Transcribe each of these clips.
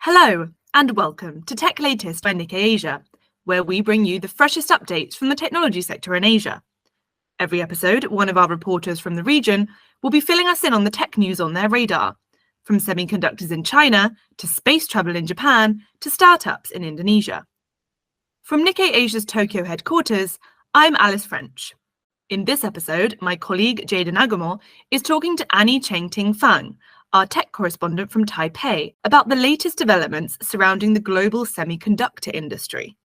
Hello, and welcome to Tech Latest by Nikkei Asia, where we bring you the freshest updates from the technology sector in Asia. Every episode, one of our reporters from the region will be filling us in on the tech news on their radar, from semiconductors in China to space travel in Japan to startups in Indonesia. From Nikkei Asia's Tokyo headquarters, I'm Alice French. In this episode, my colleague Jada Nagumo is talking to Annie Cheng Ting-Fang, our tech correspondent from Taipei, about the latest developments surrounding the global semiconductor industry.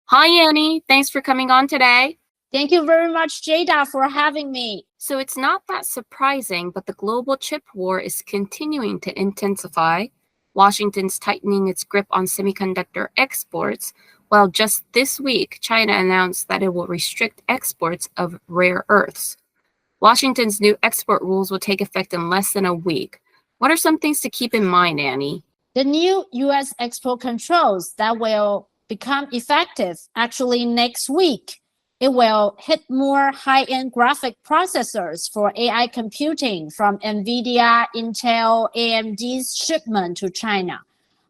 Hi, Annie. Thanks for coming on today. Thank you very much, Jada, for having me. So it's not that surprising, but the global chip war is continuing to intensify. Washington's tightening its grip on semiconductor exports, while just this week, China announced that it will restrict exports of rare earths. Washington's new export rules will take effect in less than a week. What are some things to keep in mind, Annie? The new U.S. export controls that will become effective actually next week. It will hit more high-end graphic processors for AI computing from NVIDIA, Intel, AMD's shipment to China.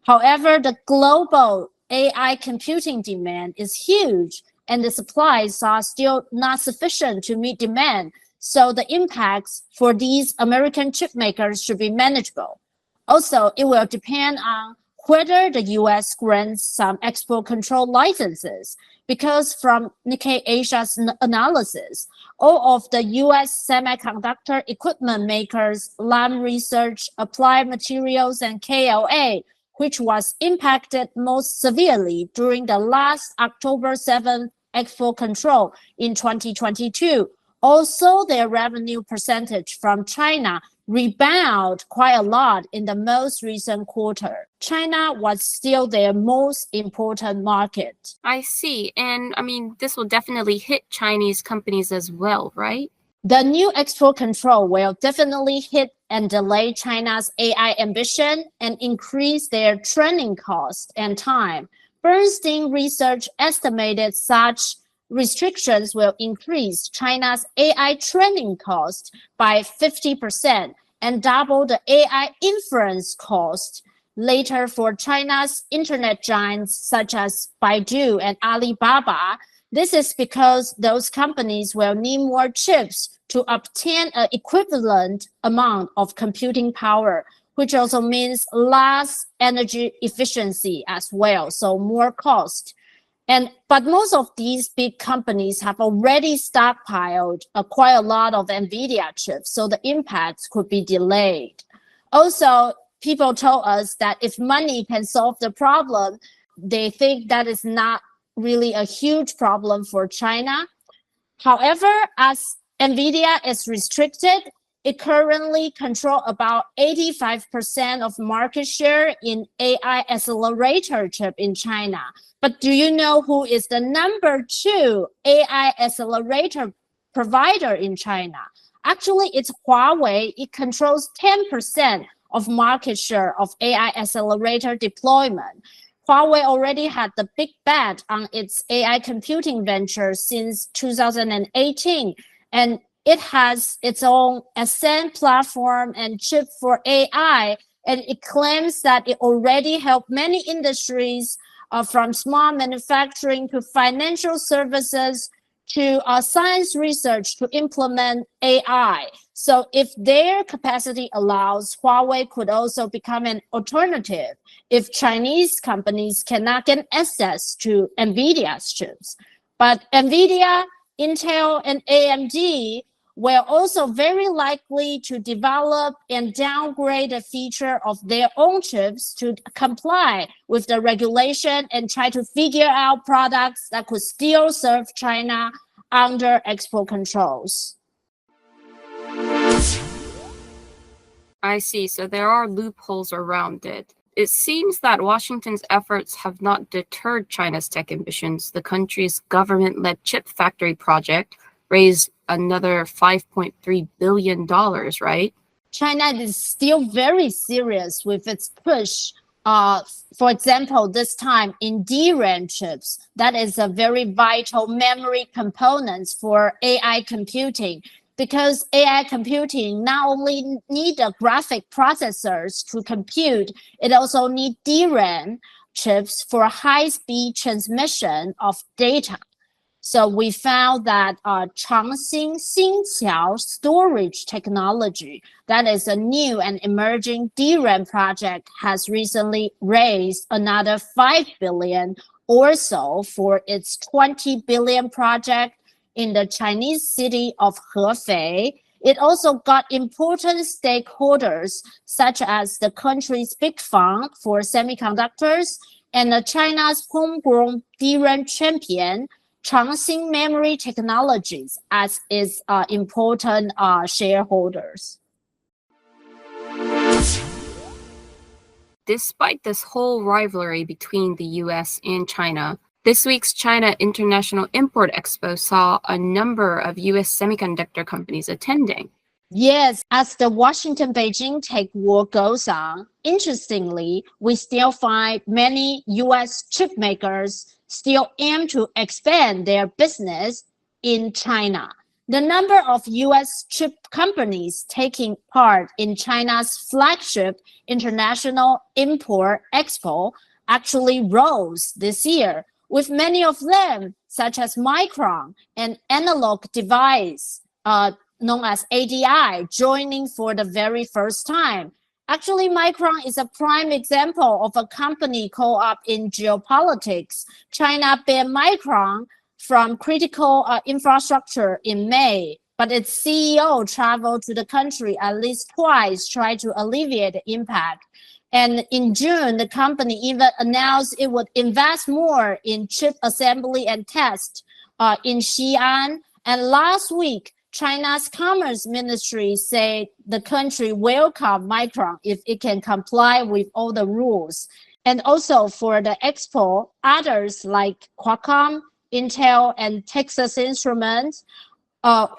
However, the global AI computing demand is huge, and the supplies are still not sufficient to meet demand, so the impacts for these American chip makers should be manageable. Also, it will depend on whether the U.S. grants some export control licenses, because from Nikkei Asia's analysis, all of the U.S. semiconductor equipment makers, Lam Research, Applied Materials, and KLA, which was impacted most severely during the last October 7th export control in 2022. Also, their revenue percentage from China rebounded quite a lot in the most recent quarter. China was still their most important market. I see. And this will definitely hit Chinese companies as well, right? The new export control will definitely hit and delay China's AI ambition and increase their training cost and time. Bernstein Research estimated such restrictions will increase China's AI training cost by 50% and double the AI inference cost later for China's internet giants such as Baidu and Alibaba. This is because those companies will need more chips to obtain an equivalent amount of computing power, which also means less energy efficiency as well, so more cost. But most of these big companies have already stockpiled quite a lot of NVIDIA chips, so the impacts could be delayed. Also, people told us that if money can solve the problem, they think that is not really a huge problem for China. However, as NVIDIA is restricted, it currently controls about 85% of market share in AI accelerator chip in China. But do you know who is the number 2 AI accelerator provider in China? Actually, it's Huawei. It controls 10% of market share of AI accelerator deployment. Huawei already had the big bet on its AI computing venture since 2018, and it has its own Ascend platform and chip for AI, and it claims that it already helped many industries from small manufacturing to financial services to science research to implement AI. So if their capacity allows, Huawei could also become an alternative if Chinese companies cannot get access to NVIDIA's chips. But NVIDIA, Intel, and AMD were also very likely to develop and downgrade a feature of their own chips to comply with the regulation and try to figure out products that could still serve China under export controls. I see. So there are loopholes around it. It seems that Washington's efforts have not deterred China's tech ambitions. The country's government-led chip factory project raised another $5.3 billion, right? China is still very serious with its push. For example, this time in DRAM chips, that is a very vital memory component for AI computing. because AI computing not only need the graphic processors to compute, it also need DRAM chips for high-speed transmission of data. So we found that Changxin Xingqiao storage technology, that is a new and emerging DRAM project, has recently raised another 5 billion or so for its 20 billion project in the Chinese city of Hefei. It also got important stakeholders such as the country's big fund for semiconductors and China's homegrown DRAM champion, Changxin Memory Technologies, as its important shareholders. Despite this whole rivalry between the U.S. and China, this week's China International Import Expo saw a number of U.S. semiconductor companies attending. Yes, as the Washington-Beijing tech war goes on, interestingly, we still find many U.S. chip makers still aim to expand their business in China. The number of U.S. chip companies taking part in China's flagship International Import Expo actually rose this year, with many of them, such as Micron and Analog Device, known as ADI, joining for the very first time. Actually, Micron is a prime example of a company caught up in geopolitics. China banned Micron from critical infrastructure in May, but its CEO traveled to the country at least twice, trying to alleviate the impact. And in June, the company even announced it would invest more in chip assembly and test in Xi'an. And last week, China's Commerce Ministry said the country welcomed Micron if it can comply with all the rules. And also for the expo, others like Qualcomm, Intel, and Texas Instruments,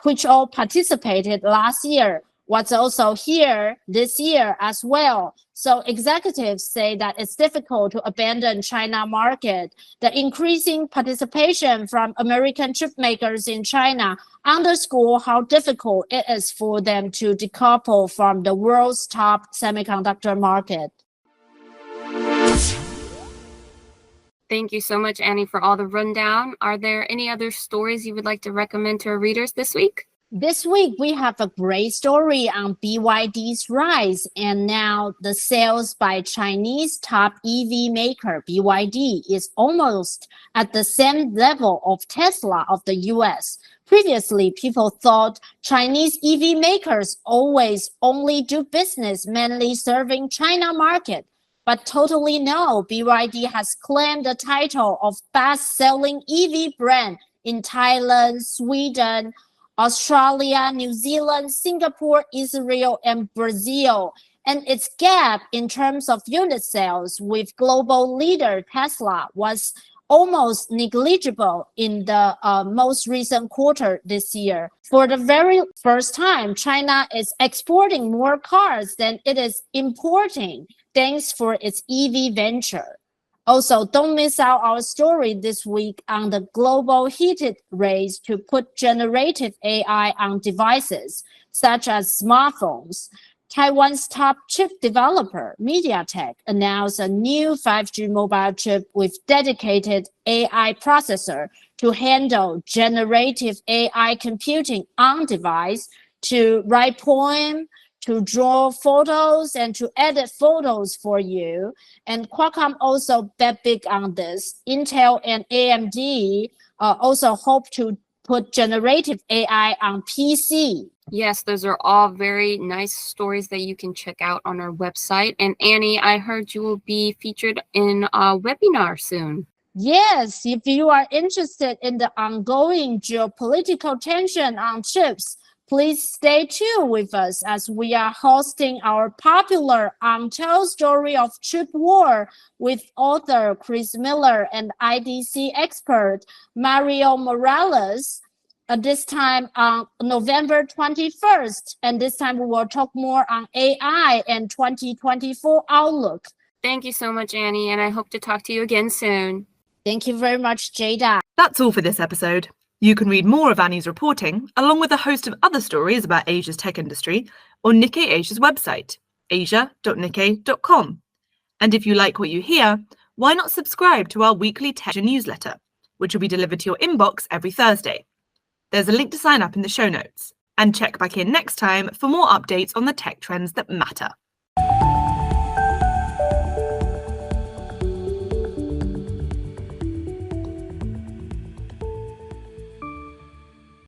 which all participated last year, was also here this year as well. So executives say that it's difficult to abandon China market. The increasing participation from American chip makers in China underscore how difficult it is for them to decouple from the world's top semiconductor market. Thank you so much, Annie, for all the rundown. Are there any other stories you would like to recommend to our readers this week? This week, we have a great story on BYD's rise, and now the sales by Chinese top EV maker BYD is almost at the same level of Tesla of the US. Previously, people thought Chinese EV makers always only do business mainly serving China market. But totally no, BYD has claimed the title of best-selling EV brand in Thailand, Sweden, Australia, New Zealand, Singapore, Israel, and Brazil. And its gap in terms of unit sales with global leader Tesla was almost negligible in the most recent quarter this year. For the very first time, China is exporting more cars than it is importing, thanks for its EV venture. Also, don't miss out our story this week on the global heated race to put generative AI on devices, such as smartphones. Taiwan's top chip developer, MediaTek, announced a new 5G mobile chip with dedicated AI processor to handle generative AI computing on device, to write poems, to draw photos, and to edit photos for you. And Qualcomm also bet big on this. Intel and AMD also hope to put generative AI on PC. Yes, those are all very nice stories that you can check out on our website. And Annie, I heard you will be featured in a webinar soon. Yes, if you are interested in the ongoing geopolitical tension on chips, please stay tuned with us as we are hosting our popular Untold Story of Chip War with author Chris Miller and IDC expert Mario Morales. This time on November 21st. And this time we will talk more on AI and 2024 outlook. Thank you so much, Annie, and I hope to talk to you again soon. Thank you very much, Jada. That's all for this episode. You can read more of Annie's reporting, along with a host of other stories about Asia's tech industry, on Nikkei Asia's website, asia.nikkei.com. And if you like what you hear, why not subscribe to our weekly tech newsletter, which will be delivered to your inbox every Thursday. There's a link to sign up in the show notes. And check back in next time for more updates on the tech trends that matter.